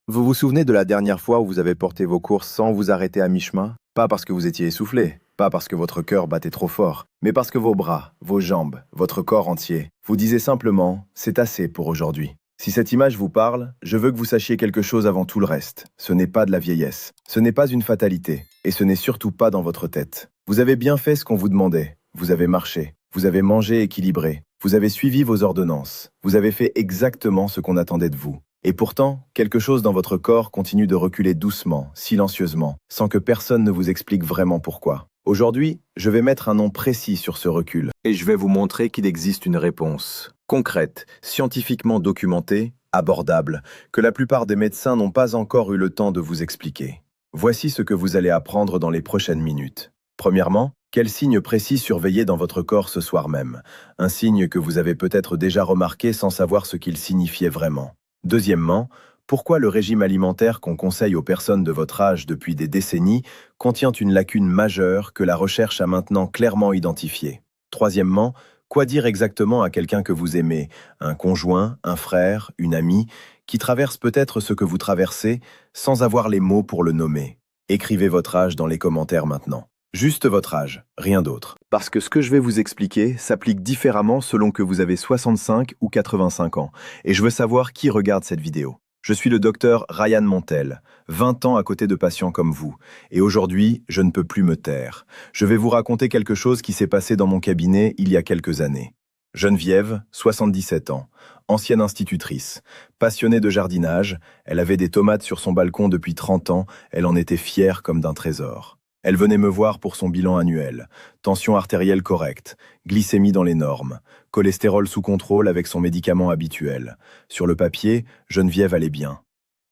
Vous vous souvenez de la dernière fois où vous avez porté vos courses sans vous arrêter à mi-chemin? Pas parce que vous étiez essoufflé, pas parce que votre cœur battait trop fort, mais parce que vos bras, vos jambes, votre corps entier vous disaient simplement « c'est assez pour aujourd'hui ». Si cette image vous parle, je veux que vous sachiez quelque chose avant tout le reste. Ce n'est pas de la vieillesse, ce n'est pas une fatalité, et ce n'est surtout pas dans votre tête. Vous avez bien fait ce qu'on vous demandait, vous avez marché, vous avez mangé équilibré, vous avez suivi vos ordonnances, vous avez fait exactement ce qu'on attendait de vous. Et pourtant, quelque chose dans votre corps continue de reculer doucement, silencieusement, sans que personne ne vous explique vraiment pourquoi. Aujourd'hui, je vais mettre un nom précis sur ce recul, et je vais vous montrer qu'il existe une réponse concrète, scientifiquement documentée, abordable, que la plupart des médecins n'ont pas encore eu le temps de vous expliquer. Voici ce que vous allez apprendre dans les prochaines minutes. Premièrement, quel signe précis surveiller dans votre corps ce soir même? Un signe que vous avez peut-être déjà remarqué sans savoir ce qu'il signifiait vraiment. Deuxièmement, pourquoi le régime alimentaire qu'on conseille aux personnes de votre âge depuis des décennies contient une lacune majeure que la recherche a maintenant clairement identifiée. Troisièmement, quoi dire exactement à quelqu'un que vous aimez, un conjoint, un frère, une amie, qui traverse peut-être ce que vous traversez sans avoir les mots pour le nommer? Écrivez votre âge dans les commentaires maintenant. Juste votre âge, rien d'autre. Parce que ce que je vais vous expliquer s'applique différemment selon que vous avez 65 ou 85 ans. Et je veux savoir qui regarde cette vidéo. Je suis le docteur Ryan Montel, 20 ans à côté de patients comme vous. Et aujourd'hui, je ne peux plus me taire. Je vais vous raconter quelque chose qui s'est passé dans mon cabinet il y a quelques années. Geneviève, 77 ans, ancienne institutrice, passionnée de jardinage, elle avait des tomates sur son balcon depuis 30 ans, elle en était fière comme d'un trésor. Elle venait me voir pour son bilan annuel. Tension artérielle correcte, glycémie dans les normes, cholestérol sous contrôle avec son médicament habituel. Sur le papier, Geneviève allait bien.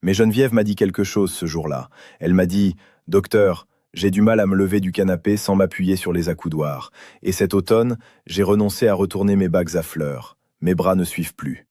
Mais Geneviève m'a dit quelque chose ce jour-là. Elle m'a dit « Docteur, j'ai du mal à me lever du canapé sans m'appuyer sur les accoudoirs. Et cet automne, j'ai renoncé à retourner mes bagues à fleurs. Mes bras ne suivent plus. »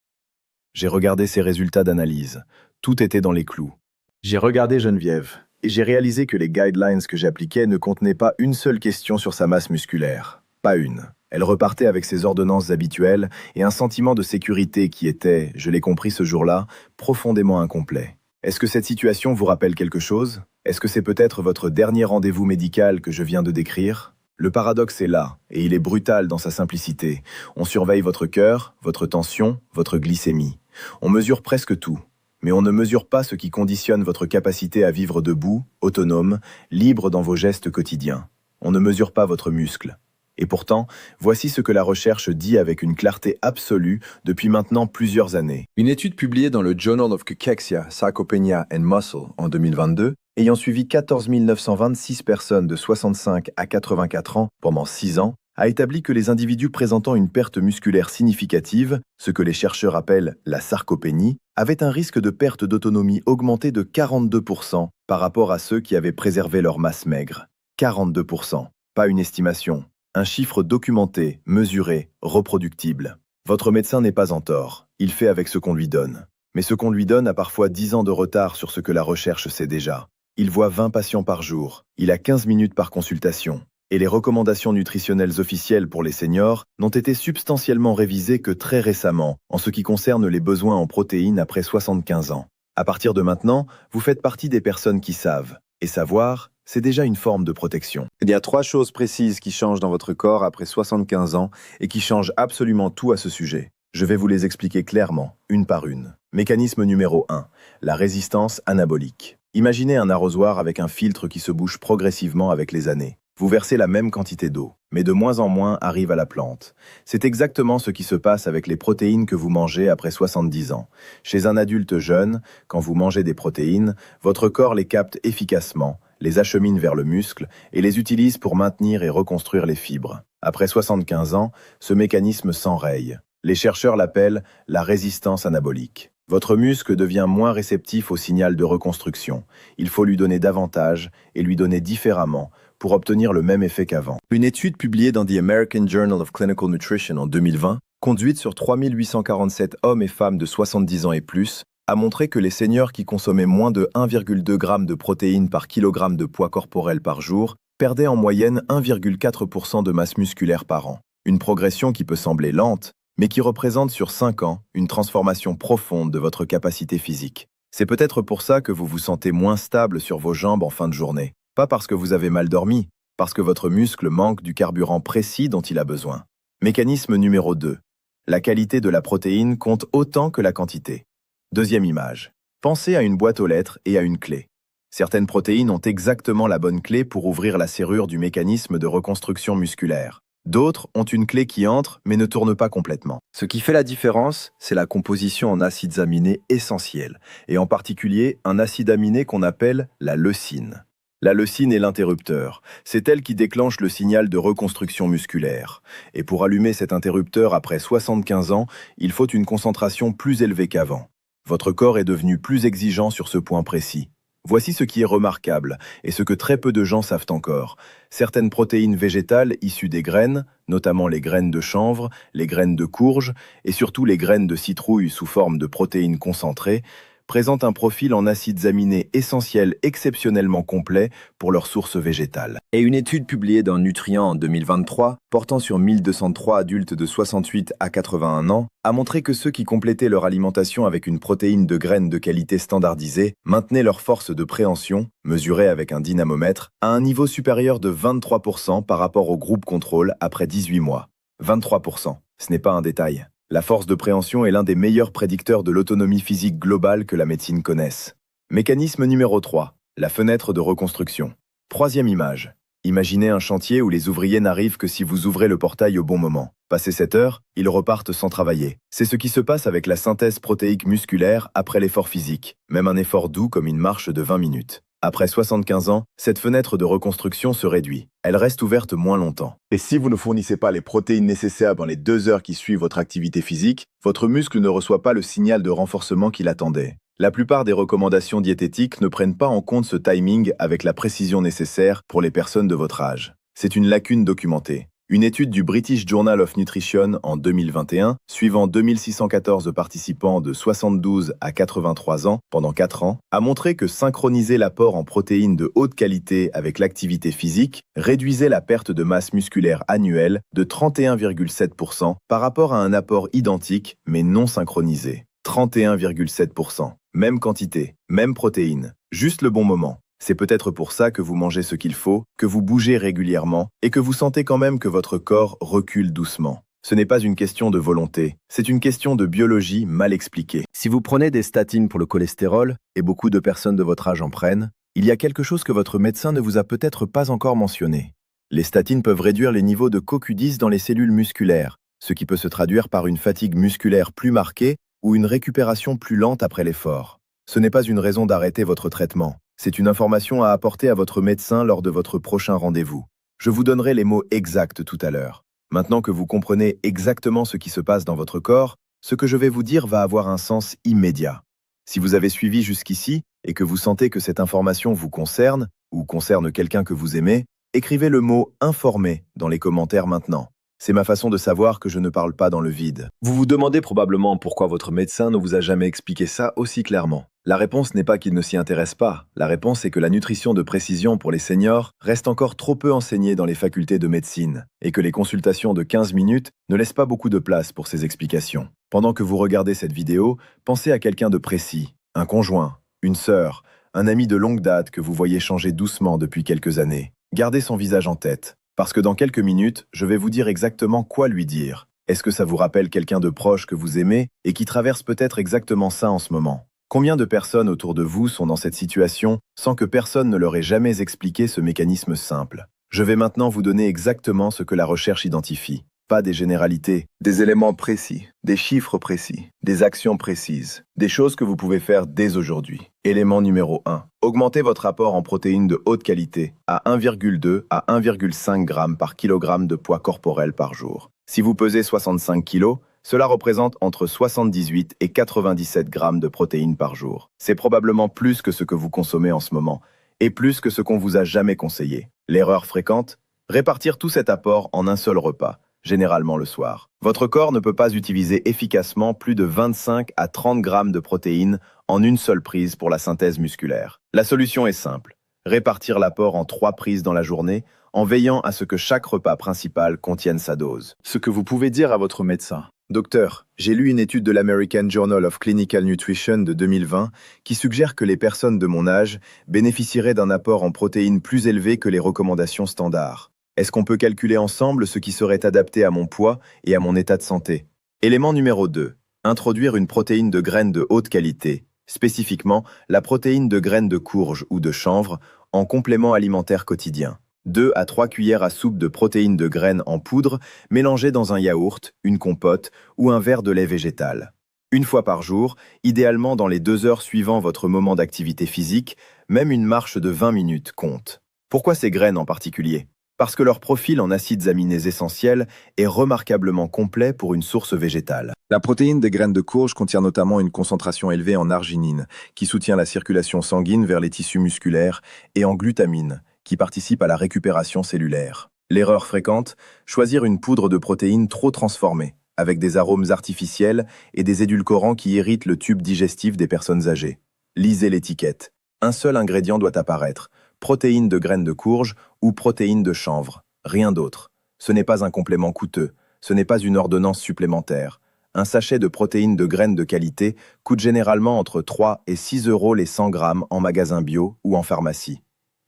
J'ai regardé ses résultats d'analyse. Tout était dans les clous. J'ai regardé Geneviève. Et j'ai réalisé que les guidelines que j'appliquais ne contenaient pas une seule question sur sa masse musculaire. Pas une. Elle repartait avec ses ordonnances habituelles et un sentiment de sécurité qui était, je l'ai compris ce jour-là, profondément incomplet. Est-ce que cette situation vous rappelle quelque chose? Est-ce que c'est peut-être votre dernier rendez-vous médical que je viens de décrire? Le paradoxe est là, et il est brutal dans sa simplicité. On surveille votre cœur, votre tension, votre glycémie. On mesure presque tout. Mais on ne mesure pas ce qui conditionne votre capacité à vivre debout, autonome, libre dans vos gestes quotidiens. On ne mesure pas votre muscle. Et pourtant, voici ce que la recherche dit avec une clarté absolue depuis maintenant plusieurs années. Une étude publiée dans le Journal of Cachexia, Sarcopenia and Muscle en 2022, ayant suivi 14 926 personnes de 65 à 84 ans pendant 6 ans, a établi que les individus présentant une perte musculaire significative, ce que les chercheurs appellent la sarcopénie, avaient un risque de perte d'autonomie augmenté de 42% par rapport à ceux qui avaient préservé leur masse maigre. 42%. Pas une estimation. Un chiffre documenté, mesuré, reproductible. Votre médecin n'est pas en tort. Il fait avec ce qu'on lui donne. Mais ce qu'on lui donne a parfois 10 ans de retard sur ce que la recherche sait déjà. Il voit 20 patients par jour. Il a 15 minutes par consultation. Et les recommandations nutritionnelles officielles pour les seniors n'ont été substantiellement révisées que très récemment en ce qui concerne les besoins en protéines après 75 ans. À partir de maintenant, vous faites partie des personnes qui savent. Et savoir, c'est déjà une forme de protection. Il y a 3 choses précises qui changent dans votre corps après 75 ans et qui changent absolument tout à ce sujet. Je vais vous les expliquer clairement, une par une. Mécanisme numéro 1, la résistance anabolique. Imaginez un arrosoir avec un filtre qui se bouche progressivement avec les années. Vous versez la même quantité d'eau, mais de moins en moins arrive à la plante. C'est exactement ce qui se passe avec les protéines que vous mangez après 70 ans. Chez un adulte jeune, quand vous mangez des protéines, votre corps les capte efficacement, les achemine vers le muscle et les utilise pour maintenir et reconstruire les fibres. Après 75 ans, ce mécanisme s'enraye. Les chercheurs l'appellent la résistance anabolique. Votre muscle devient moins réceptif au signal de reconstruction. Il faut lui donner davantage et lui donner différemment pour obtenir le même effet qu'avant. Une étude publiée dans The American Journal of Clinical Nutrition en 2020, conduite sur 3847 hommes et femmes de 70 ans et plus, a montré que les seniors qui consommaient moins de 1,2 g de protéines par kilogramme de poids corporel par jour perdaient en moyenne 1,4% de masse musculaire par an. Une progression qui peut sembler lente, mais qui représente sur 5 ans une transformation profonde de votre capacité physique. C'est peut-être pour ça que vous vous sentez moins stable sur vos jambes en fin de journée. Pas parce que vous avez mal dormi, parce que votre muscle manque du carburant précis dont il a besoin. Mécanisme numéro 2. La qualité de la protéine compte autant que la quantité. Deuxième image. Pensez à une boîte aux lettres et à une clé. Certaines protéines ont exactement la bonne clé pour ouvrir la serrure du mécanisme de reconstruction musculaire. D'autres ont une clé qui entre mais ne tourne pas complètement. Ce qui fait la différence, c'est la composition en acides aminés essentiels, et en particulier un acide aminé qu'on appelle la leucine. La leucine est l'interrupteur. C'est elle qui déclenche le signal de reconstruction musculaire. Et pour allumer cet interrupteur après 75 ans, il faut une concentration plus élevée qu'avant. Votre corps est devenu plus exigeant sur ce point précis. Voici ce qui est remarquable, et ce que très peu de gens savent encore. Certaines protéines végétales issues des graines, notamment les graines de chanvre, les graines de courge, et surtout les graines de citrouille sous forme de protéines concentrées, présentent un profil en acides aminés essentiels exceptionnellement complet pour leur source végétale. Et une étude publiée dans Nutrient en 2023, portant sur 1203 adultes de 68 à 81 ans, a montré que ceux qui complétaient leur alimentation avec une protéine de graines de qualité standardisée maintenaient leur force de préhension, mesurée avec un dynamomètre, à un niveau supérieur de 23% par rapport au groupe contrôle après 18 mois. 23%, ce n'est pas un détail. La force de préhension est l'un des meilleurs prédicteurs de l'autonomie physique globale que la médecine connaisse. Mécanisme numéro 3, la fenêtre de reconstruction. Troisième image. Imaginez un chantier où les ouvriers n'arrivent que si vous ouvrez le portail au bon moment. Passé 7 heures, ils repartent sans travailler. C'est ce qui se passe avec la synthèse protéique musculaire après l'effort physique, même un effort doux comme une marche de 20 minutes. Après 75 ans, cette fenêtre de reconstruction se réduit. Elle reste ouverte moins longtemps. Et si vous ne fournissez pas les protéines nécessaires dans les 2 heures qui suivent votre activité physique, votre muscle ne reçoit pas le signal de renforcement qu'il attendait. La plupart des recommandations diététiques ne prennent pas en compte ce timing avec la précision nécessaire pour les personnes de votre âge. C'est une lacune documentée. Une étude du British Journal of Nutrition en 2021, suivant 2614 participants de 72 à 83 ans pendant 4 ans, a montré que synchroniser l'apport en protéines de haute qualité avec l'activité physique réduisait la perte de masse musculaire annuelle de 31,7% par rapport à un apport identique mais non synchronisé. 31,7%. Même quantité, même protéines, juste le bon moment. C'est peut-être pour ça que vous mangez ce qu'il faut, que vous bougez régulièrement et que vous sentez quand même que votre corps recule doucement. Ce n'est pas une question de volonté, c'est une question de biologie mal expliquée. Si vous prenez des statines pour le cholestérol, et beaucoup de personnes de votre âge en prennent, il y a quelque chose que votre médecin ne vous a peut-être pas encore mentionné. Les statines peuvent réduire les niveaux de CoQ10 dans les cellules musculaires, ce qui peut se traduire par une fatigue musculaire plus marquée ou une récupération plus lente après l'effort. Ce n'est pas une raison d'arrêter votre traitement. C'est une information à apporter à votre médecin lors de votre prochain rendez-vous. Je vous donnerai les mots exacts tout à l'heure. Maintenant que vous comprenez exactement ce qui se passe dans votre corps, ce que je vais vous dire va avoir un sens immédiat. Si vous avez suivi jusqu'ici et que vous sentez que cette information vous concerne ou concerne quelqu'un que vous aimez, écrivez le mot « informé » dans les commentaires maintenant. C'est ma façon de savoir que je ne parle pas dans le vide. Vous vous demandez probablement pourquoi votre médecin ne vous a jamais expliqué ça aussi clairement. La réponse n'est pas qu'il ne s'y intéresse pas. La réponse est que la nutrition de précision pour les seniors reste encore trop peu enseignée dans les facultés de médecine et que les consultations de 15 minutes ne laissent pas beaucoup de place pour ces explications. Pendant que vous regardez cette vidéo, pensez à quelqu'un de précis, un conjoint, une sœur, un ami de longue date que vous voyez changer doucement depuis quelques années. Gardez son visage en tête. Parce que dans quelques minutes, je vais vous dire exactement quoi lui dire. Est-ce que ça vous rappelle quelqu'un de proche que vous aimez et qui traverse peut-être exactement ça en ce moment? Combien de personnes autour de vous sont dans cette situation sans que personne ne leur ait jamais expliqué ce mécanisme simple? Je vais maintenant vous donner exactement ce que la recherche identifie. Pas des généralités, des éléments précis, des chiffres précis, des actions précises, des choses que vous pouvez faire dès aujourd'hui. Élément numéro 1. Augmentez votre apport en protéines de haute qualité à 1,2 à 1,5 g par kilogramme de poids corporel par jour. Si vous pesez 65 kg, cela représente entre 78 et 97 grammes de protéines par jour. C'est probablement plus que ce que vous consommez en ce moment, et plus que ce qu'on vous a jamais conseillé. L'erreur fréquente? Répartir tout cet apport en un seul repas, généralement le soir. Votre corps ne peut pas utiliser efficacement plus de 25 à 30 grammes de protéines en une seule prise pour la synthèse musculaire. La solution est simple. Répartir l'apport en 3 prises dans la journée en veillant à ce que chaque repas principal contienne sa dose. Ce que vous pouvez dire à votre médecin. Docteur, j'ai lu une étude de l'American Journal of Clinical Nutrition de 2020 qui suggère que les personnes de mon âge bénéficieraient d'un apport en protéines plus élevé que les recommandations standards. Est-ce qu'on peut calculer ensemble ce qui serait adapté à mon poids et à mon état de santé? Élément numéro 2. Introduire une protéine de graines de haute qualité, spécifiquement la protéine de graines de courge ou de chanvre, en complément alimentaire quotidien. 2 à 3 cuillères à soupe de protéines de graines en poudre mélangées dans un yaourt, une compote ou un verre de lait végétal. Une fois par jour, idéalement dans les 2 heures suivant votre moment d'activité physique, même une marche de 20 minutes compte. Pourquoi ces graines en particulier? Parce que leur profil en acides aminés essentiels est remarquablement complet pour une source végétale. La protéine des graines de courge contient notamment une concentration élevée en arginine, qui soutient la circulation sanguine vers les tissus musculaires, et en glutamine, qui participe à la récupération cellulaire. L'erreur fréquente, choisir une poudre de protéines trop transformée, avec des arômes artificiels et des édulcorants qui irritent le tube digestif des personnes âgées. Lisez l'étiquette. Un seul ingrédient doit apparaître, protéines de graines de courge ou protéines de chanvre, rien d'autre. Ce n'est pas un complément coûteux, ce n'est pas une ordonnance supplémentaire. Un sachet de protéines de graines de qualité coûte généralement entre 3 et 6 euros les 100 grammes en magasin bio ou en pharmacie.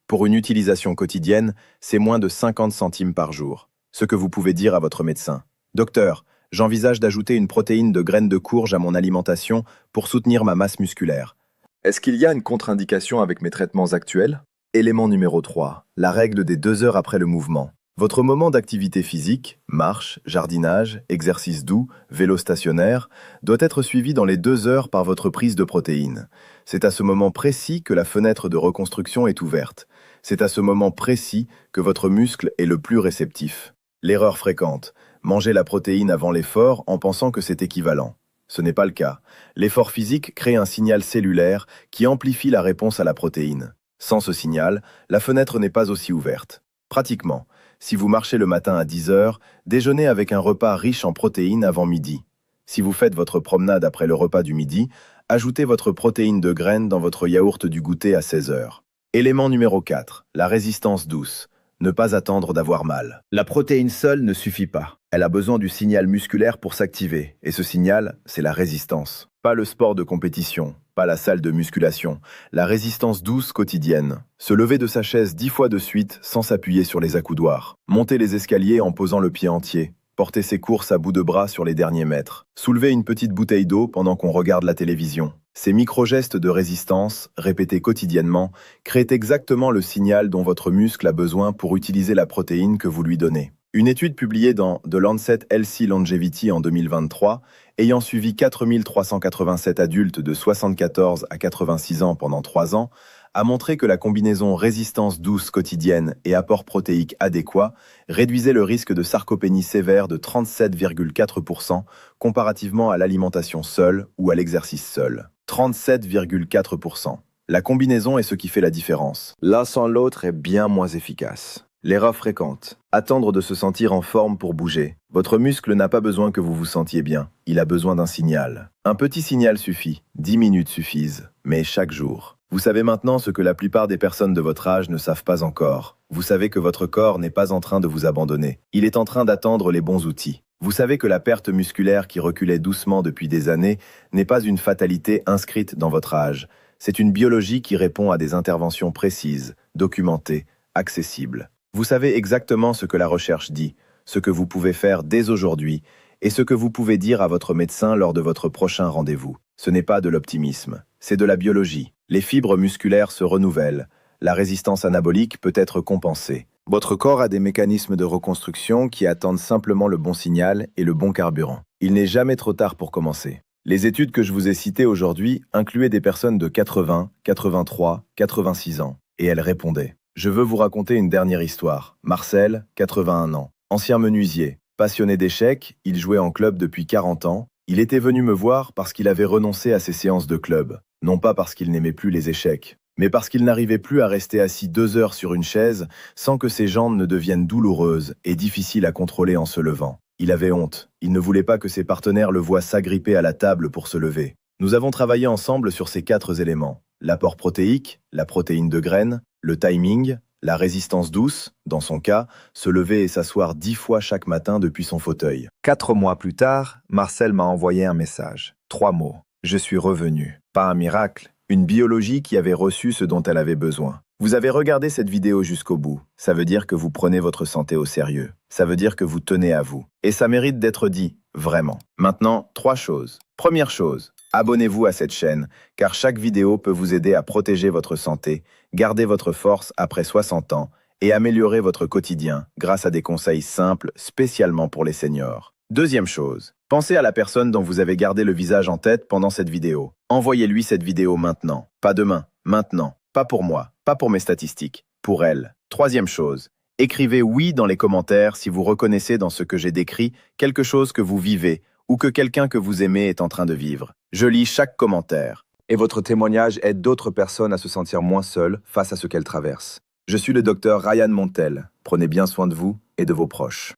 Pour une utilisation quotidienne, c'est moins de 50 centimes par jour. Ce que vous pouvez dire à votre médecin. Docteur, j'envisage d'ajouter une protéine de graines de courge à mon alimentation pour soutenir ma masse musculaire. Est-ce qu'il y a une contre-indication avec mes traitements actuels? Élément numéro 3. La règle des 2 heures après le mouvement. Votre moment d'activité physique, marche, jardinage, exercice doux, vélo stationnaire, doit être suivi dans les 2 heures par votre prise de protéines. C'est à ce moment précis que la fenêtre de reconstruction est ouverte. C'est à ce moment précis que votre muscle est le plus réceptif. L'erreur fréquente, manger la protéine avant l'effort en pensant que c'est équivalent. Ce n'est pas le cas. L'effort physique crée un signal cellulaire qui amplifie la réponse à la protéine. Sans ce signal, la fenêtre n'est pas aussi ouverte. Pratiquement, si vous marchez le matin à 10 heures, déjeunez avec un repas riche en protéines avant midi. Si vous faites votre promenade après le repas du midi, ajoutez votre protéine de graines dans votre yaourt du goûter à 16 heures. Élément numéro 4. La résistance douce. Ne pas attendre d'avoir mal. La protéine seule ne suffit pas. Elle a besoin du signal musculaire pour s'activer. Et ce signal, c'est la résistance. Pas le sport de compétition, pas la salle de musculation. La résistance douce quotidienne. Se lever de sa chaise 10 fois de suite sans s'appuyer sur les accoudoirs. Monter les escaliers en posant le pied entier. Porter ses courses à bout de bras sur les derniers mètres. Soulever une petite bouteille d'eau pendant qu'on regarde la télévision. Ces micro-gestes de résistance, répétés quotidiennement, créent exactement le signal dont votre muscle a besoin pour utiliser la protéine que vous lui donnez. Une étude publiée dans The Lancet Healthy Longevity en 2023, ayant suivi 4387 adultes de 74 à 86 ans pendant 3 ans, a montré que la combinaison résistance douce quotidienne et apport protéique adéquat réduisait le risque de sarcopénie sévère de 37,4% comparativement à l'alimentation seule ou à l'exercice seul. 37,4%. La combinaison est ce qui fait la différence. L'un sans l'autre est bien moins efficace. L'erreur fréquente. Attendre de se sentir en forme pour bouger. Votre muscle n'a pas besoin que vous vous sentiez bien. Il a besoin d'un signal. Un petit signal suffit. 10 minutes suffisent. Mais chaque jour. Vous savez maintenant ce que la plupart des personnes de votre âge ne savent pas encore. Vous savez que votre corps n'est pas en train de vous abandonner. Il est en train d'attendre les bons outils. Vous savez que la perte musculaire qui reculait doucement depuis des années n'est pas une fatalité inscrite dans votre âge. C'est une biologie qui répond à des interventions précises, documentées, accessibles. Vous savez exactement ce que la recherche dit, ce que vous pouvez faire dès aujourd'hui et ce que vous pouvez dire à votre médecin lors de votre prochain rendez-vous. Ce n'est pas de l'optimisme, c'est de la biologie. Les fibres musculaires se renouvellent, la résistance anabolique peut être compensée. Votre corps a des mécanismes de reconstruction qui attendent simplement le bon signal et le bon carburant. Il n'est jamais trop tard pour commencer. Les études que je vous ai citées aujourd'hui incluaient des personnes de 80, 83, 86 ans, et elles répondaient. Je veux vous raconter une dernière histoire. Marcel, 81 ans, ancien menuisier, passionné d'échecs, il jouait en club depuis 40 ans. Il était venu me voir parce qu'il avait renoncé à ses séances de club, non pas parce qu'il n'aimait plus les échecs, mais parce qu'il n'arrivait plus à rester assis 2 heures sur une chaise sans que ses jambes ne deviennent douloureuses et difficiles à contrôler en se levant. Il avait honte, il ne voulait pas que ses partenaires le voient s'agripper à la table pour se lever. Nous avons travaillé ensemble sur ces 4 éléments. L'apport protéique, la protéine de graines, le timing, La résistance douce, dans son cas, se lever et s'asseoir 10 fois chaque matin depuis son fauteuil. 4 mois plus tard, Marcel m'a envoyé un message. 3 mots. Je suis revenu. Pas un miracle, une biologie qui avait reçu ce dont elle avait besoin. Vous avez regardé cette vidéo jusqu'au bout. Ça veut dire que vous prenez votre santé au sérieux. Ça veut dire que vous tenez à vous. Et ça mérite d'être dit, vraiment. Maintenant, 3 choses. Première chose, abonnez-vous à cette chaîne, car chaque vidéo peut vous aider à protéger votre santé, garder votre force après 60 ans et améliorer votre quotidien grâce à des conseils simples spécialement pour les seniors. Deuxième chose, pensez à la personne dont vous avez gardé le visage en tête pendant cette vidéo. Envoyez-lui cette vidéo maintenant. Pas demain, maintenant. Pas pour moi, pas pour mes statistiques, pour elle. Troisième chose, écrivez oui dans les commentaires si vous reconnaissez dans ce que j'ai décrit quelque chose que vous vivez ou que quelqu'un que vous aimez est en train de vivre. Je lis chaque commentaire. Et votre témoignage aide d'autres personnes à se sentir moins seules face à ce qu'elles traversent. Je suis le docteur Ryan Montel. Prenez bien soin de vous et de vos proches.